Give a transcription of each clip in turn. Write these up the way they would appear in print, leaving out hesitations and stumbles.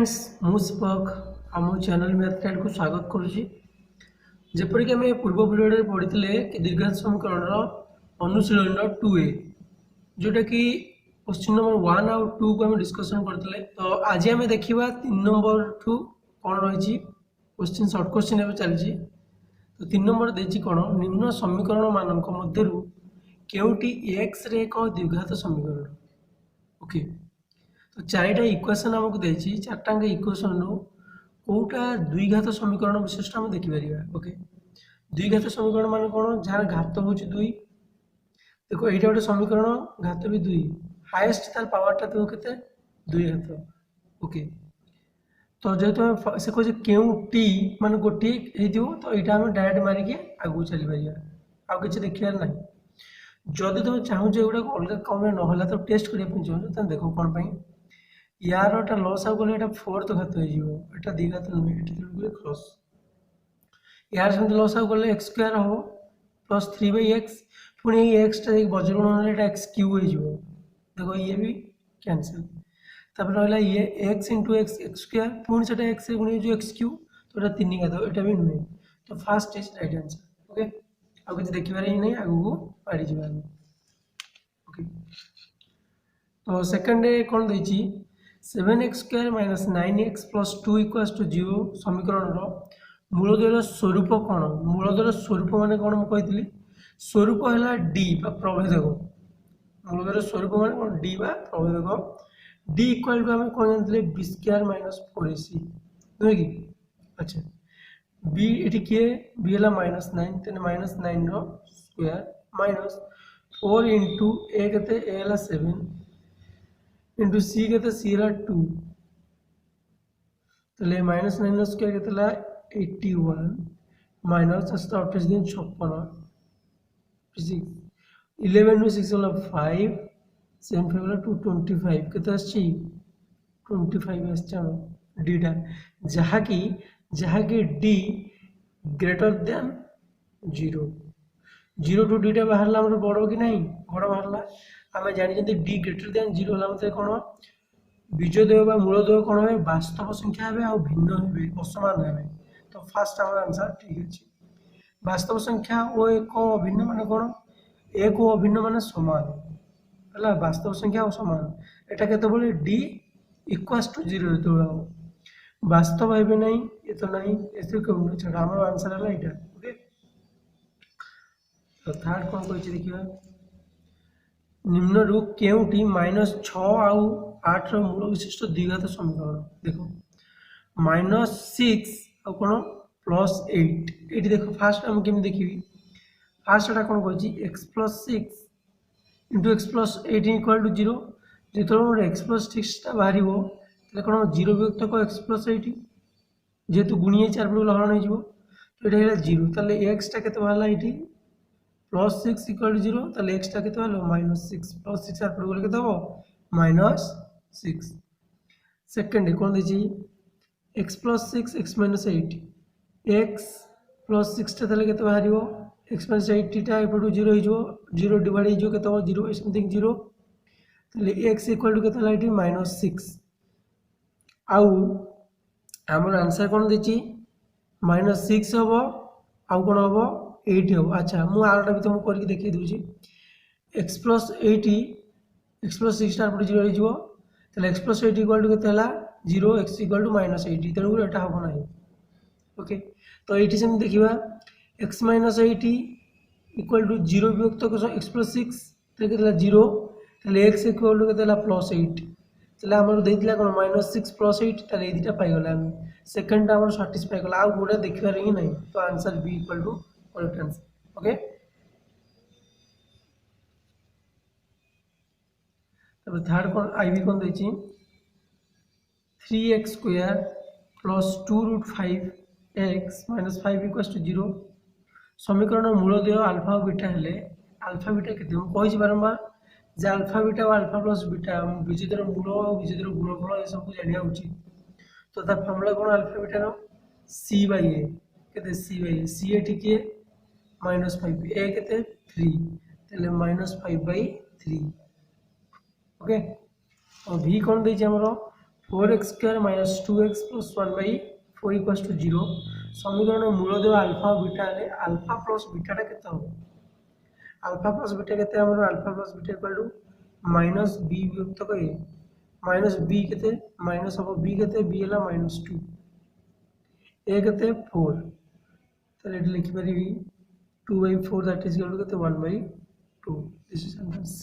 Friends मुस्पक आम channel math guide को स्वागत करुच्ची जेपरिक आम पूर्व भिडियो पढ़ी कि दीर्घात समीकरण अनुशीलन 2A जोटा कि क्वेश्चन नंबर 1 आउ 2 को आम डिस्कसन करते। तो आज आम देखा 3 नंबर ठू कौन रही क्वेश्चन सर्ट क्वेश्चन चलती। तो 3 नंबर देती कौन निम्न समीकरण मान मध्य केउटी एक्स रे एक द्विघात समीकरण। ओके तो चारिटा इक्वेशन आमको देती चार्टा इक्वेशन रू कौटा द्विघात समीकरण विशिष्ट आम देखिपर। ओके द्विघात समीकरण मान कौन जार घात हूँ 2 देखो यहाँ गोटे समीकरण घात भी 2 हाएस्ट तार पावरटा देखो के 2 घात। ओके तो जेहेतु से कहे क्यों टी मान गोटे हो तो यहाँ आम डायरेक्ट मारिकी आगू चली पार आउ कि देखार ना। जदि तुम चाहूँ एगुड़ा अलग कम ना तो टेस्ट करने चाहूँ तो देखो कौन पाई यार लस आउ गले फोर्थ घात हो द्विघात नुहे क्रॉस यार सेमती लस आउ गले एक्स स्क्वायर हम प्लस 3/x पुणी एक्सटा बज्रगुण एक्स क्यूब हो देखो ये भी कैंसल तापर रहा ये x into x x square पुणी से एक्स गुणी जो एक्स क्यूब तो ये 3 घात यहाँ भी नुहे तो fast is right answer. Okay आउ कि देखिबार ही नहीं आगू पढ़ी जा। ओके तो सेकेंड कौन देती 7x square minus 9x plus 2 equals to 0 समीकरण मूलद्वयर स्वरूप कौन मूलद्वयर स्वरूप मान कौन मुझे स्वरूप है डी प्रभेदक मूलद्वयर स्वरूप मान कौन डी प्रभेदक डी इक्वल टू आम कौन जानते बी स्क्वायर माइनस 4ac नुहे कि। अच्छा बी ये किए बी है -9 तेज -9 स्क्वायर माइनस 4 इंटू ए के ए 7 इंटू सी के सी 2 तो -9 स्क्वायर के 81 माइनस 28 दिन 56 11 6 5 7 5 225 के 25 डीटा जहाँकि डी ग्रेटर देन 0 0 टू डीटा बाहर बड़ कि नहीं बड़ बाहर आम जानी डी ग्रेटर देन 0 है कौन बीजोदय मूलदय कौन है वास्तव संख्या है आ भिन्न है असमान है तो फास्ट आम आंसर ठीक अच्छे। वास्तव संख्या ओ एक अभिन्न मान कौन एक अभिन्न मान समान है वास्तव संख्या और समान एटा केतबेले डी इक्वल्स टू 0 जो वास्तव है नहीं ये तो नहीं ऐसे आम आंसर है यहाँ। ओके तो थर्ड कौन कही देखिए निम्न रू केउटी -6 आउ 8 मूल विशिष्ट द्विघात समीकरण देखो -6 आउ कौन +8 ये देखो फास्ट आम केमी देखी फास्ट कौन कही x + 6 into x + 8 equal to 0 जो x + 6 बाहर कौन 0 विभक्त को x + 8 जेहेतु गुणिए 4 पट हरण हो तो ये 0 ताले एक्सटा के बाहर ये +6 इक्वल टू 0 ताले एक्सटा के -6 +6 4 पट गले के -6 सेकेंड कौन देखिए x + 6 x - 8 x + 6 टा के बाहर x - 8 टा एपटू 0 हो 0 डिवाइड हो 0 समथिंग 0 ताले x इक्वल टू के -6 आउ आमर आंसर कौन देखिए -6 हम आउ कौन हम 8 हम। अच्छा मुझे आरटा भी तुमको करके देखिए दूसरी x + 8 x + 6 टा 0 हो x + 8 इक्वल टू के 0 x इक्वल टू -80 तेणु यहाँ हम ना। ओके तो ये सेम देखा x - 80 इक्वल टू 0 विभक्त x + 6 0 x इक्वल टू के +8 ताले आमर देइतिला कोन -6 + 8 ताले ए दुटा पाइगला हम सेकंड टा आमर सैटिस्फाई कला आ गोटे देखिबार ही नहीं तो answer B equal to correct answer. Okay तब थर्ड कौन आई भी कौन देछि 3x स्क्वायर प्लस 2√5x - 5 = 0 समीकरण मूलद्वय अल्फा और बीटा हेले अल्फा बीटा केते हम कहि बारंबार जे अल्फा बीटा और अल्फा प्लस बीटा विजितर मूल और विजितर गुणफल ये सब जाना उचित तो फर्मुला कौन अल्फा बीटार c/a के c/a सी किए -5 a के 3 तेल -5/3। ओके और v कौन देछि हमरो 4x² minus 2x plus 1/4 equals to 0 समीकरण मूल देव अल्फा और बीटा हेले अल्फा प्लस बीटाटा केते हो अल्फा प्लस बीटा केते हमर alpha plus beta equal to minus b विभक्त को a माइनस b केते माइनस हो b केते b हला -2 a केते 4 ताले एटी लिखि परिबी 2/4 दैट इज इक्वल टू केते 1/2 this is answer c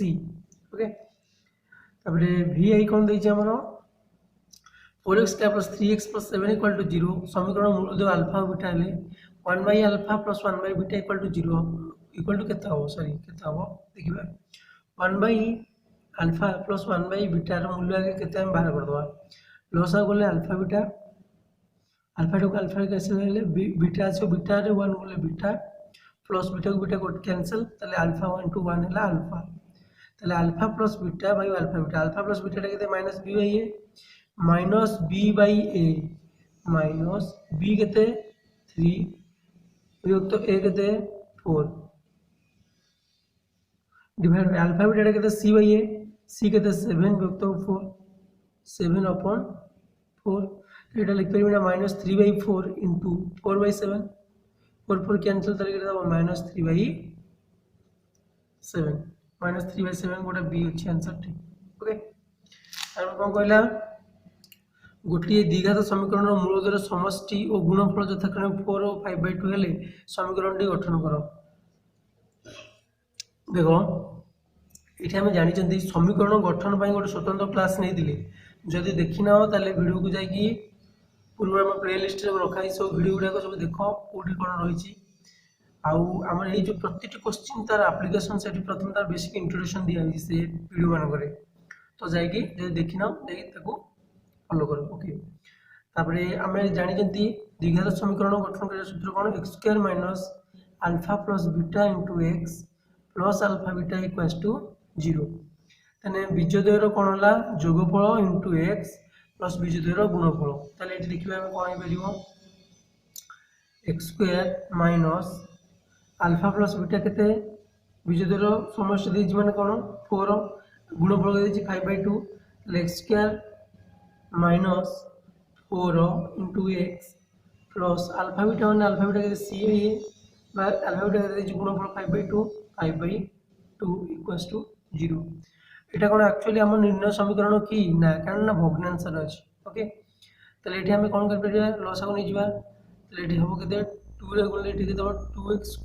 okay तबरे vi कोन दै छै हमरो 4x² plus 3x plus 7 equal to 0 समीकरण मूल देव अल्फा और बीटा हेले 1/अल्फा plus 1/बीटा equal to 0 equal to केते हो सॉरी केते हो देखिबा 1/अल्फा plus 1/बीटा रो मूल्य आगे केते हम बाहर कर दवा लसा गले alpha beta alpha two alpha cancel हेले बीटा से बीटा रे 1 गले बीटा प्लस बीटा को बीटा को कैंसिल ताले अल्फा 1 to 1 हला अल्फा ताले alpha plus beta by alpha plus beta केते -b/a minus b by A minus b केते 3 विभक्त a केते 4 डिवाइड बाय अल्फा बीटा केते c बाई a c केते 7 विभक्त 4 7 अपॉन 4 एटा लिख परिबे ना -3/4 इनटू 4/7 4 4 कैंसिल तले केते -3/7 -3/7 गोटा b अछि आंसर ठीक ओके अब कोन कहला गोटे द्विघात समीकरण मूलधर समष्टि और गुणफल यथाक्रमे 4 और 5/2 हेले समीकरण गठन कर देखो ये आम जानी समीकरण गठन गोटे स्वतंत्र क्लास नहीं दिले जदि देखी ना ताले वीडियो को जाकि पूर्व आम प्ले लिस्ट में रखाई सब वीडियो गुड़ाक सब देख कौटी कौन रही आम ये जो प्रति क्वेश्चन तार एप्लिकेशन से प्रथम तार बेसिक इंट्रोडक्शन दिखाई से वीडियो मानक तो जाकि देखी ना फॉलो करो ओके तापरे आमे जानि जंती द्विघात समीकरण गठन करे सूत्र कोन x² minus alpha plus beta into x plus alpha beta equals to 0 तने बीजद्वयर कोन होला जोगफल इनटू x प्लस बीजद्वयर गुणफल ताले एठी देखिबा हम कोन परिबो x² minus alpha plus beta केते बीजद्वयर समष्टि देछि माने कोन 4 गुणफल देछि 5/2 x² minus 4 into x plus alpha beta के सी है अल्फा बीटा के गुणफल 5/2 equals to 0 Etah cone actually हम निर्णय समीकरण की ना कारण ना भग्नांश अछि ओके तले एठी हम कोन कर परिया लसा को नै जिबा तले एठी हम केते 2 रे गुणले एठी केते 2x²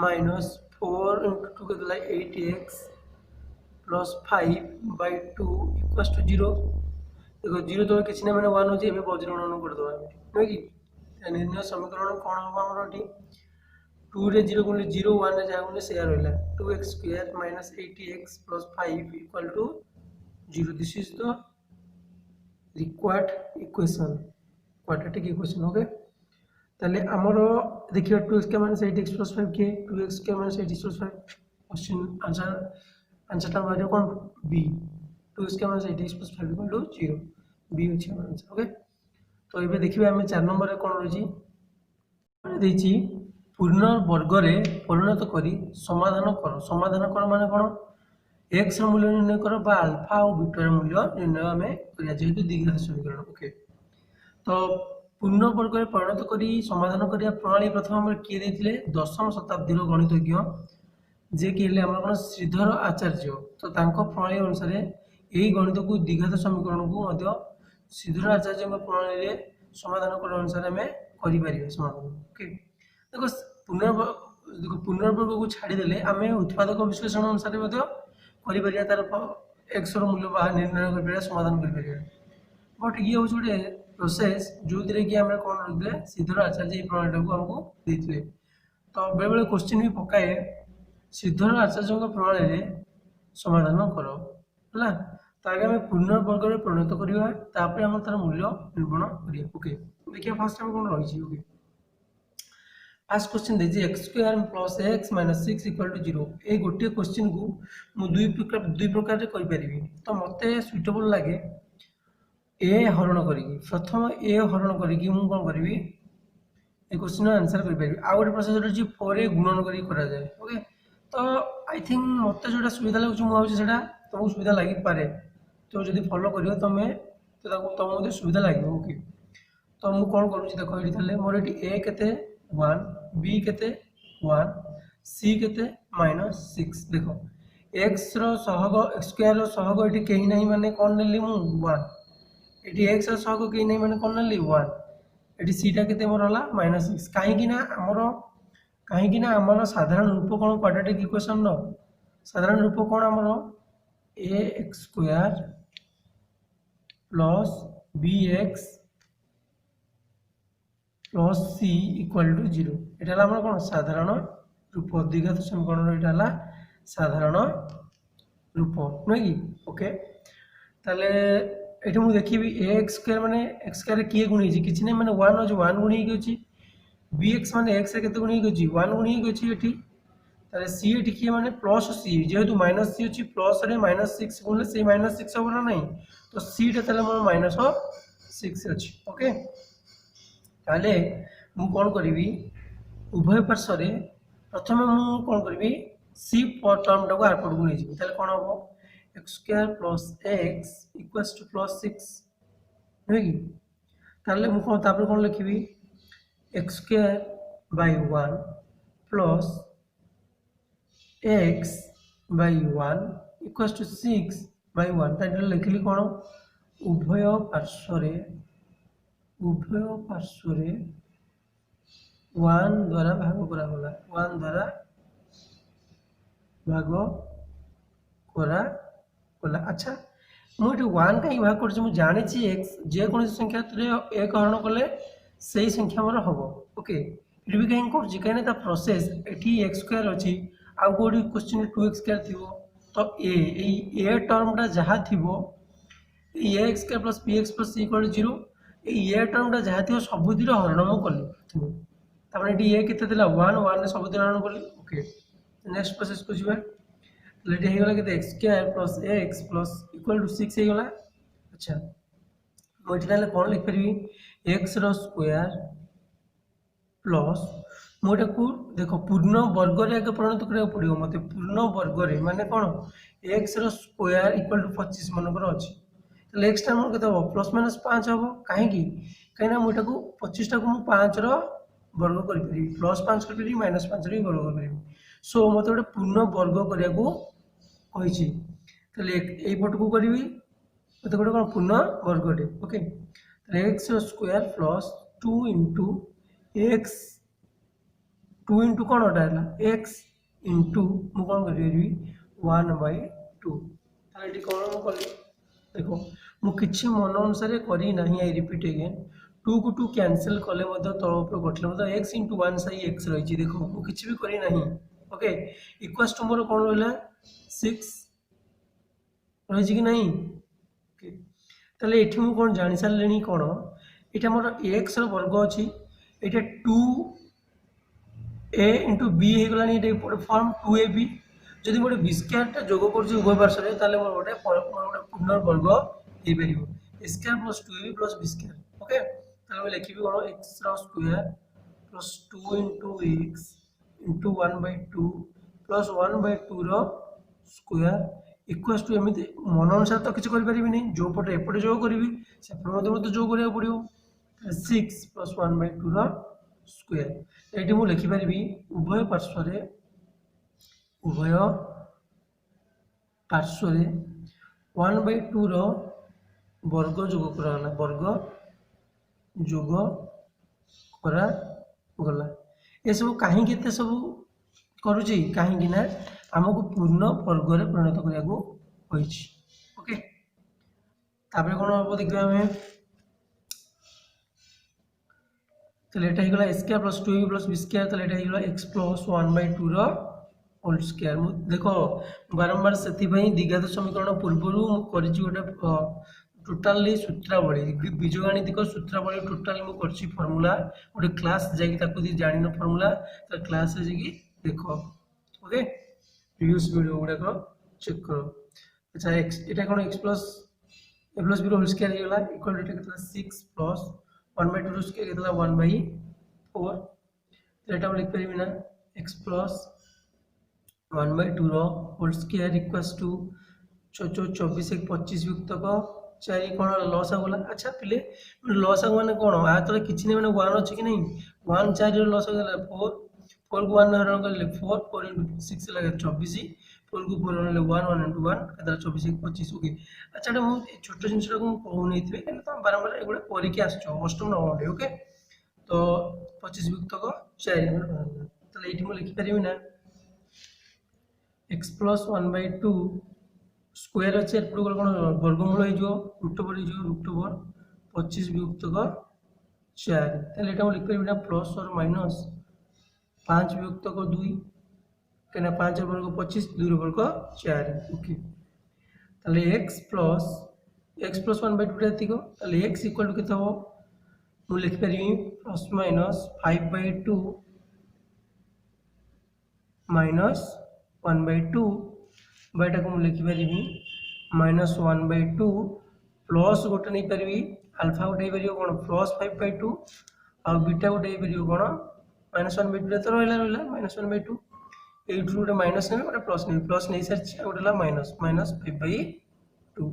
माइनस 4 इंटू 2 केते 8x प्लस 5/2 इक्वल्स टू 0 देखो 0 तो किसी ना मैंने 1 हो जे एबे वज्रगणन कर दवा नै कि निर्णय समीकरण कोन होबा हमर एठी 2 रे 0 गुणले 0 1 रे जा गुणले शेयर होइला 2x² minus 80x plus 5 equal to 0 this is the required equation quadratic equation okay ताले हमरो देखियो 2x² माइनस 8x प्लस 5 के 2x² minus 8x plus 5 question answer टा मारियो कोन b 2x² minus 8x plus 5 equal to 0 b अछि हमर answer okay तो एबे देखिबा हम 4 नंबर रे कोन रही देछि पूर्ण वर्ग रे परिणत करी समाधान कर माने कोन x रो मूल्य निर्णय कर बा अल्फा और बीटा रो मूल्य निर्णय हमें करिया जेतु द्विघात समीकरण ओके तो पूर्ण वर्ग रे परिणत करी समाधान करिया प्रणाली प्रथम हम के देथिले दशम शताब्दी रो गणितज्ञ जे कि हेले हमर कोन श्रीधर आचार्य तो तांको प्रणाली अनुसार एही गणित को द्विघात समीकरण को मध्य श्रीधर आचार्य को प्रणाली रे समाधान कर अनुसार हमें करि परिबे समाधान ओके देखो पुनर्वर्ग को छाड़ी देले हमें उत्पादक विश्लेषण अनुसार मध्य करि परिया तार x रो मूल्य बाहर निर्णय कर परिया समाधान कर परिया बट ये हो जोडे प्रोसेस जो दिरे कि हम कोन रखले श्रीधर आचार्य प्रणाली को हमको देथिले तो बेले बेले क्वेश्चन भी पकाए श्रीधर आचार्य प्रणाली रे समाधान करो हला तागे हम पुनर्वर्ग रे परिणत करिवा तापर हम तार मूल्य निर्माण करिया ओके देखिए फर्स्ट हम कोन रही छी ओके फर्स्ट क्वेश्चन देजी x² plus x minus 6 equal to 0 ए गोटे क्वेश्चन को मु दुई प्रकार रे करि परिबी तो मते सुटेबल लागे ए हरण करी प्रथम ए हरण करी मु कोन करबी ए क्वेश्चन आंसर कर परिबी आ गोटे प्रोसेस जे 4 ए गुणन करी करा जाय ओके तो आई थिंक मते जोटा सुविधा लागु मु आउ सेटा तुमको सुविधा लागि पारे तो जब फॉलो कर तुम्हें तो तुम सुविधा लगे। ओके तो मुझे कौन करुँच देख ये मोर ये ए के 1 बी के 1 सी के -6 देख एक्स रहग स्क्वायर सहग ये कहीं ना माने कौन नेली मु 1 ये एक्स सहग कहीं ना माने कौन नेली 1 ये सीटा के मोर है -6 कहीं आमर साधारण रूप कौन क्वाड्रेटिक इक्वेशन साधारण रूप कौन आमर a x square plus b x plus c equal to 0 यहाँ आम कौन साधारण रूप द्विघात समीकरण यहाँ साधारण रूप नुहे कि ओके ताले ये मुझे देखी ए एक्स स्क्वायर माने एक्स स्क्वायर किए गुणी किसी नहीं मैंने 1 अच्छे 1 गुणी अच्छी बी एक्स मैंने एक्स के गुणी अच्छी 1 गुणी अच्छी ये ताले सी ये किए माने प्लस सी जेहेतु माइनस सी अच्छी प्लस रे -6 गुणले से -6 हम ना नहीं तो सी टा मोर -6 अच्छी ओके ताले मु कौन करी उभय पार्श्व प्रथम मु कौन करी सी टर्म टाक आरपट को नहीं ताले कौन हम x square plus x equals to +6 नुहे कि ताले मु कौन तापर कौन लिखी x square by 1 plus x by 1 equals to 6 by 1 ताले लिखली कौन उभय पार्श्व 1 द्वारा भाग करागला 1 द्वारा भाग करागला। अच्छा मुझे 1 कहीं भाग कर जानी एक्स जेको संख्या एक हरण कले से ही संख्या मोर हम ओके ये भी कहीं कहीं प्रोसेस ये एक्स स्क्वायर अच्छी आउ कौटी क्वेश्चन 2x स्क्वायर थी तो ए टर्मटा जहाँ थी a x square plus b x plus c equal 0 ये टर्मटा जहाँ थी सबुतिर हरण मु कली तापर ये के 1 सबुतिर हरण कली ओके नेक्स्ट प्रोसेस को जी होगा कि x square plus x plus equal to 6 होगा। अच्छा मुझे कौन लिखिपारि एक्स स्क्वायर प्लस मुझे देख पूर्ण वर्ग आगे परिणत करा पड़ो मत पूर्ण वर्ग माने कौन एक्स स्क्वायर इक्वल टू 25 मनकर अच्छी तो एक्स टा मोर के प्लस -5 हम कहीं कहीं मुझे 25 टाक 5 वर्ग कर प्लस 5 कर -5 वर्ग कर सो मत गोटे पूर्ण वर्ग करने पट को करी मत गोटे कौन पूर्ण वर्गटे okay x square plus 2 into x 2 into कौन है एक्स इंटू मु कौन करी 1/2 ये कौन कली देखो मुझे मन अनुसार करना आई रिपीट अगेन 2 को 2 कैंसिल कले तल ऊपर कटले एक्स इंटू 1 सही एक्स रही देखो मुझे भी करना ओके इक्वल्स टू मोर कौन रहा 6 रही कि नहीं ओके ताले एठी मु कौन जानी सारे कौन यहाँ मोर एक्स वर्ग अच्छी ये 2a इंटू बी हो फॉर्म 2ab जदि गोटे बी स्क्वायर जोग कर उभय पार्श्व ताले मोर गोटे पूर्ण वर्ग हो पार square plus 2ab plus b square okay ताले लिखी कौन x square plus 2 into x into 1/2 plus 1/2 square equals to एमती मन अनुसार तो किसी करें जो पटे एपटे जो करी से मत जो करा पड़ो 6 प्लस 1/2 स्क्वायर ये मुझे लिखिपारि उभय पार्श्व 1/2 वर्ग जोग कराला वर्ग जोग करागला ये सब कहीं सब करुँच कहीं आमको पूर्ण वर्ग में परिणत करा ओके तापर कौन हम देखा आम तो ये square plus 2ab plus b square तो ये एक्स प्लस 1/2 होल स्क्वायर देख बारंबार से द्विघात समीकरण पूर्व गोटे टोटाली सूत्रावली बीजगणितिक सूत्रावली टोटाली मुझे फर्मूला गोटे क्लास जाकि जान फर्मूला तो क्लास देख ओके प्रीवियस वीडियो गुड़ाक चेक करो। अच्छा एक्स ये कौन x plus a plus b whole square होगा इक्वल टू 6 प्लस 1/2 स्क्वायर 1/4 तो यहाँ लिख पारि ना x plus 1/2 whole square equals to 24 एक 25 युक्तक 4 कौन लस आगला। अच्छा पिले लस आग मैंने कौन आ तले किसी नहीं मैंने 1 अच्छे कि नहीं 1 4 लस हो 4 4 को 1 हरण कर 4 4 × 6 लगे 24 4 को 4 हरण 1 1 × 1 केते 24 एक 25 ओके। अच्छा एटा मु छोट जिनसटा को कहू नहीं थे कि तुम बारंबार एगुडा परीक्षा आसछो अष्टम नवम ओके। तो 25 युक्तक 4 ताले एठी मु लिखि परिबि ना x + 1/2 स्क्वायर अच्छे एपट कौन वर्गमूल हो रूट ओवर रूट ओवर 25 वियुक्तक 4 ताले एटा लिख परिबि ना प्लस और माइनस 5 वियुक्तक 2 केना 5 वर्ग 25 2 वर्ग 4 ओके। ताले x + 1/2 एतिको ताले x इक्वल टू केते हो मु लिख परिबि प्लस माइनस 5/2 माइनस 1/2 बाटा को लिखि परिबि माइनस 1/2 प्लस गोटे नहीं पारि अल्फा गोटे पार कौन प्लस 5/2 और बीटा गोटे पार कौन माइनस 1/2 तो रहा रहा माइनस 1/2 ये गोटे माइनस नहीं गोटे प्लस नहीं सारी गोटे माइनस माइनस 5/2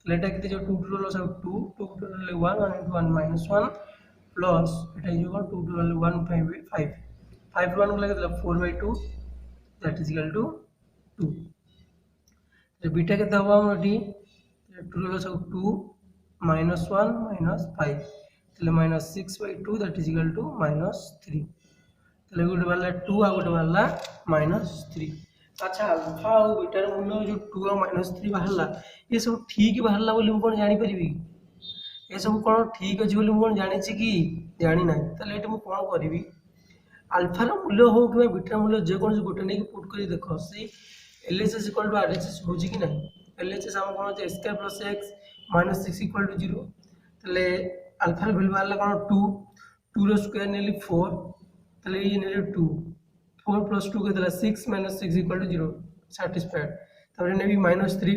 एटा के जो 2 2 लस 2 2 2 1 1 into 1 minus 1 प्लस एटा जो 2 2 1 5 5 5 1 को लगे 4/2 that is equal to 2 beta के हम ये 2 लस 2 minus 1 minus 5 minus 6/2 that is equal to minus 3 गोटे बाहर 2 आ गोटे बाहर minus 3। अच्छा अल्फा और बीटार मूल्य जो 2 और minus 3 बाहर ये सब ठीक बाहर बोली मुझे कौन जानी पारि ये सब कौन ठीक अच्छे बोली मुझे जानी कि जानी ना ताले ये मुझे कौन करी अल्फार मूल्य हो कि बीटार मूल्य जेकोसी गोटे नहीं पुट कर देख से LHS इक्वल टू RHS होची कि नहीं LHS हम कौन है square plus x minus 6 equal to 0 तले अल्फा वैल्यू बाहर कौन 2 2 रो स्क्वायर नेली 4 तले ये नेली 2 4 प्लस 2 के 6 माइनस 6 इक्वल टू 0 सैटिस्फाइड तबरे नेबी माइनस 3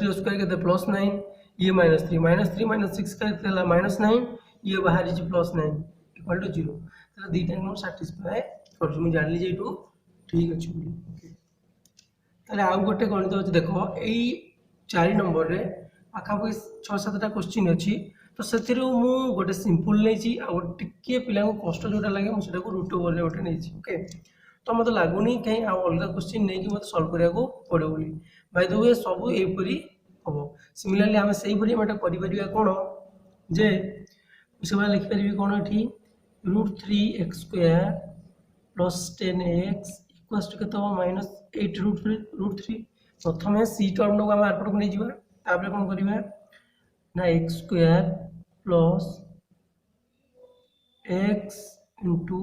रो स्क्वायर के प्लस 9 ये माइनस 3 माइनस 6 का माइनस 9 ये बाहर जी प्लस 9 इक्वल टू 0 तले दीटा हम सैटिस्फाई कर मु जान ली जे एटू ठीक अछि बोली ओके। ताले आउ गोटे गणित अच्छे देख यही 4 नंबर रे पाखापाखि 6-7टा क्वेश्चन अच्छी तो से गोटे सिंपल नहीं टे पिला कष्ट जोटा लगे मुझे रूट ओवर रे गोटे नहीं ओके। तो मत लगुनि कहीं अलग क्वेश्चन नहीं कि मत सॉल्व करने पड़े बोली बाय द वे सब यहीपरी हम सिमिलरली आम से कौन जे से लिखिपर कौन ये √3x² plus 10x equals to केते माइनस 8 √3 प्रथम सी टर्म को आम आरपट को नहीं जावा तापर कौन करबा ना x² plus x into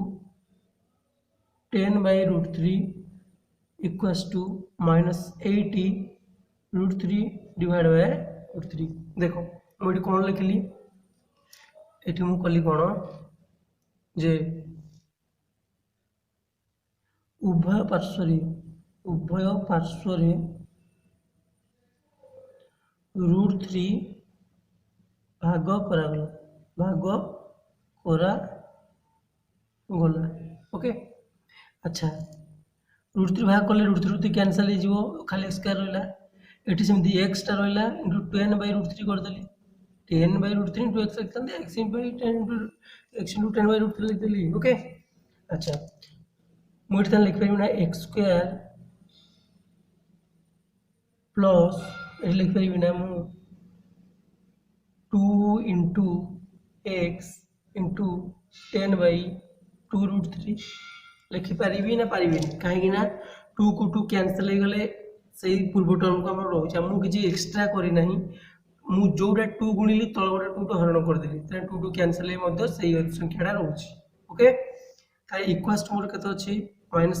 10/√3 equals to minus 80 √3 divide by √3 देखो मुझे कौन लिखली ये मु कली कौन जे उभय पार्श्व √3 भाग करा गला ओके। अच्छा √3 भाग कले √3 कैंसल हो खाली स्क्वायर रहा ये सेमती एक्सटा रहा इंटू 10/√3 करदेली 10/√3 इंटू एक्स लिखते एक्स इंटू 10/√3 लिखदेली ओके। अच्छा मुझे लिखिपर ना x² प्लस ये लिखिपर ना मु 2 इंटू x इंटू 10/2√3 लिखिपारि ना पारि कहीं 2 को 2 कैंसल हो गले से पूर्व टर्म को आम रोचे मुझे एक्सट्रा करना मु जोटा 2 गुणिली तल गोटे 2 तो हरण करदेली 2 2 कैंसल से संख्याटा रोचे ओके। इक्वल्स टू मोर केते अछि माइनस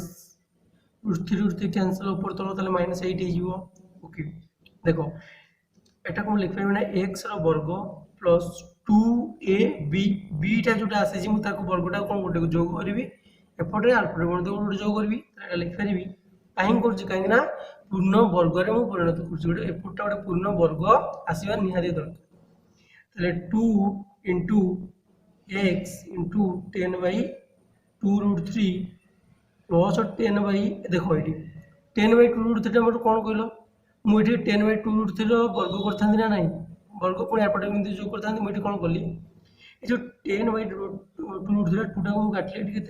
√3 कैंसल ऊपर तल ताले माइनस 8 हो ओके। देखो एटा को लिख पाइबे ना x रो वर्ग प्लस 2ab बीटा जोटा आसे जी मु ताको वर्गटा कोन गोटे को जोग करबी एपटे अल्फा कोन दो गोटे जोग करबी एटा लिख पारिबी काहे करछि काहे ना पूर्ण वर्ग रे मु परिणत करछि गोटे एपटा गोटे पूर्ण वर्ग आसीबा निहारी दरकार ताले 2 into x into 10/2√3 प्लस 10 देखो ये 10/2√3 मतलब कौन कहल मुझे 10/2√3 वर्ग करता ना नहीं वर्ग पुणी एपटे जो करता मुझे कौन कली ये जो 10/2√3 टूटा को काटिले के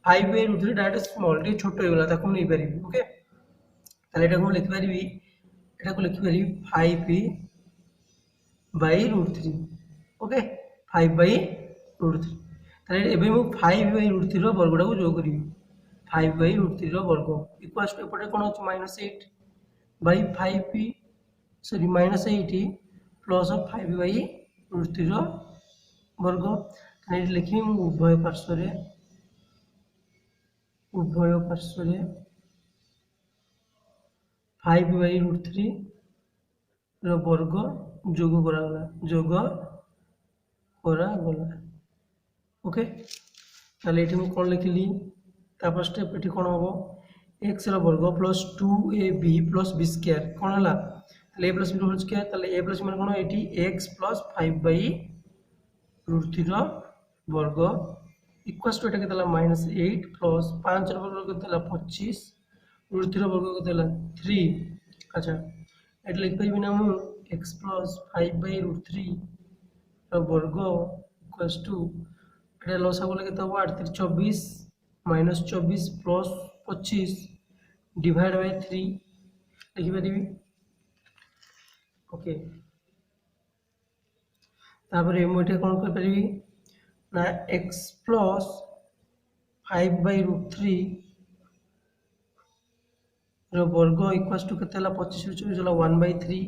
5/√3 डायरेक्ट स्मॉल टी छोट हो गला ताको नहीं पारि ओके ताले एटा को लिखि पारि एटा को लिखि पारि 5/√3 ओके 5/√3 ताले एबे मु 5/√3 रो वर्गडा को जो करिवि 5/√3 रो वर्ग इक्वल्स टू एपटे कोन अछि -8 by 5p सॉरी -8 प्लस 5/√3 रो वर्ग ताले लिखि उभय पार्श्व रे 5/√3 रो वर्ग जोग करा गला ओके ताले एठी मु कोन लिखिली तापर स्टेप एठी कोन होबो x रो वर्ग plus 2ab plus b square कोन हला ताले a plus b whole square ताले a प्लस माने कोन एठी x प्लस 5/√3 रो वर्ग इक्वल्स टू एटा केतला -8 प्लस 5 रो वर्ग केतला 25 √3 रो वर्ग केतला 3 अच्छा एटा लिख पाइबी ना मु x प्लस 5/√3 रो वर्ग इक्वल्स टू एटा लसा बोले केते हो 8 3 24 -24 प्लस 25 डिवाइड बाय 3 लिखि पारिबी ओके तापर एमोटे कोन कर पारिबी ना x प्लस 5/√3 रो वर्ग इक्वल्स टू केते हला 25 रो 24 हला 1/3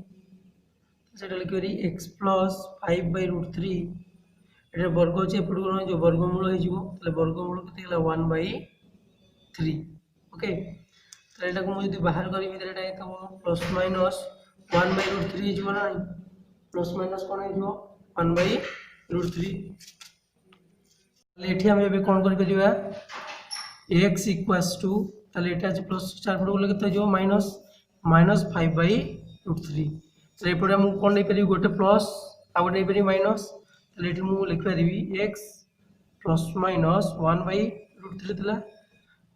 सेटा लिखि पारि x प्लस 5/√3 एटा वर्ग होचे एपटू कोन जो वर्गमूल हे जिवो तले वर्गमूल केते हला 1/3 ओके तो एटा को मु यदि बाहर करी भीतर एटा तो प्लस माइनस 1/√3 हे जिवो ना प्लस माइनस कोन हे जिवो 1/√3 एठी हम एबे कोन करि परिबा x इक्वल्स टू ताले एटा जे प्लस 4 पड बोले केते जो माइनस -5/√3 तो एपटे हम कोन नै परिबी गोटे प्लस आ गोटे नै परिबी माइनस ताले एठी मु लिख परिबी x प्लस माइनस 1/√3 थिला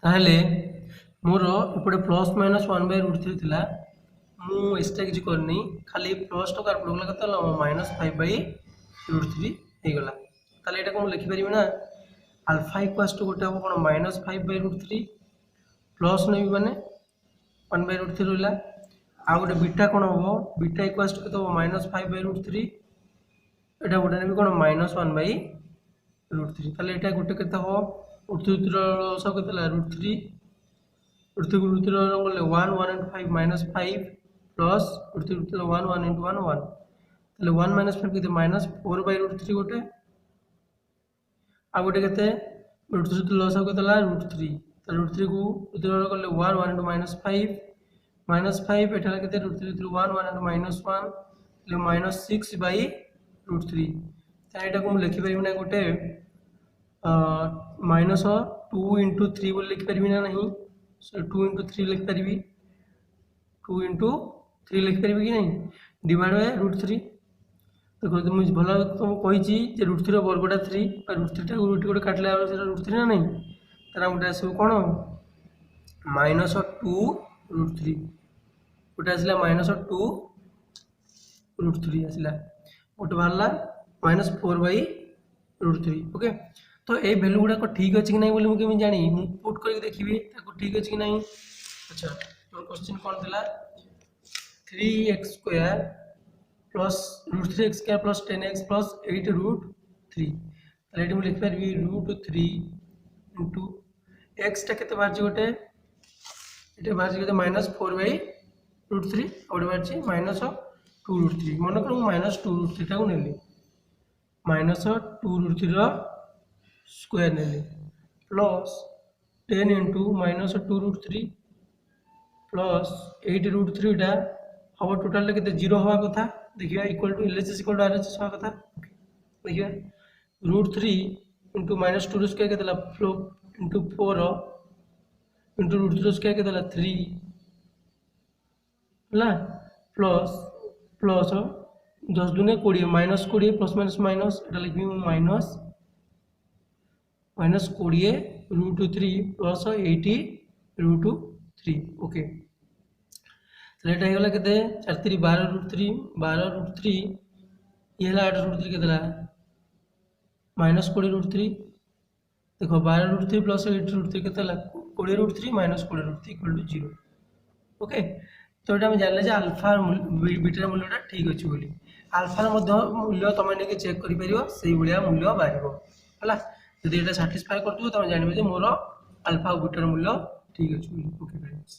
ताहले मोर एपटे प्लस माइनस 1/√3 थिला मु एक्स्ट्रा किछ करनी खाली प्लस तो कार पड बोले केते -5/√3 हे गला ताले एटा को लिखि परिबी ना अल्फा इक्वल्स टू गोटे हम कोन -5/√3 प्लस नै माने 1/√3 रहला आ गोटे बीटा कोन हो बीटा इक्वल्स टू केते -5/√3 एटा गोटे नै कोन -1/√3 ताले एटा गोटे केते हो √3 सब केते ला √3 √3 बोले 1 1 into 5 -5 प्लस √3 1 1 into 1 1 ताले 1 -5 केते -4/√3 गोटे आ गोटे केते √3 लॉस हो केते ला √3 ताले √3 को √3 करले 1 1 into -5 एटा केते √3 1 1 into -1 ले -6/√3 ताले एटा को हम लिखि परिबी ना गोटे -2 into 3 बोल लिखि परिबी ना नहीं सो 2 into 3 लिखि परिबी 2 into 3 लिखि परिबी कि नहीं डिवाइड बाय √3 देखो तो मुझे भला तुम कहि छी जे √3 रो वर्गटा 3 पर √3 टा √3 कोड काटले आ सेटा √3 ना नहीं तारा उटा सब कोन -2√3 उटा आसला -2√3 आसला उटा बारला -4/√3 ओके तो ए वैल्यू गुडा को ठीक अछि कि नहीं बोली मु केमि जानी मु पुट करके देखिबी ताको ठीक अछि कि नहीं अच्छा तो क्वेश्चन कोन दिला 3x² plus √3x² plus 10x plus 8√3 ताले एटी मु लिख परबी √3 into x टा केते बार गोटे एटा बार केते -4/√3 और बार छी -2√3 मन कर -2√3 टा को नेली -2√3 रो स्क्वायर नेली प्लस 10 into -2√3 प्लस 8√3 टा हम टोटल केते 0 होवा कथा देखिया equal to LHS equal to RHS होवा कथा देखिया √3 into -2 रो स्क्वायर केते ला into 4 into √3 रो स्क्वायर केते ला 3 ला प्लस 10 दुने 20 -20 प्लस माइनस माइनस एटा लिखबी -20 √3 प्लस 80 √3 ओके लेट होगा के 4 12√3 ये है 8√3 के -20√3 देखो 12√3 प्लस 8√3 के 20√3 -20√3 इक्वल टू 0 ओके। तो ये जानले जे अल्फा बीटा मूल्यटा ठीक अच्छे बोली अल्फार मूल्य तुम नहीं चेक कर भाया मूल्य बाहर है जब ये साटिस्फाए कर तुम जानवे मोर अल्फा बीटार मूल्य ठीक अच्छे ओके फ्रेंड्स।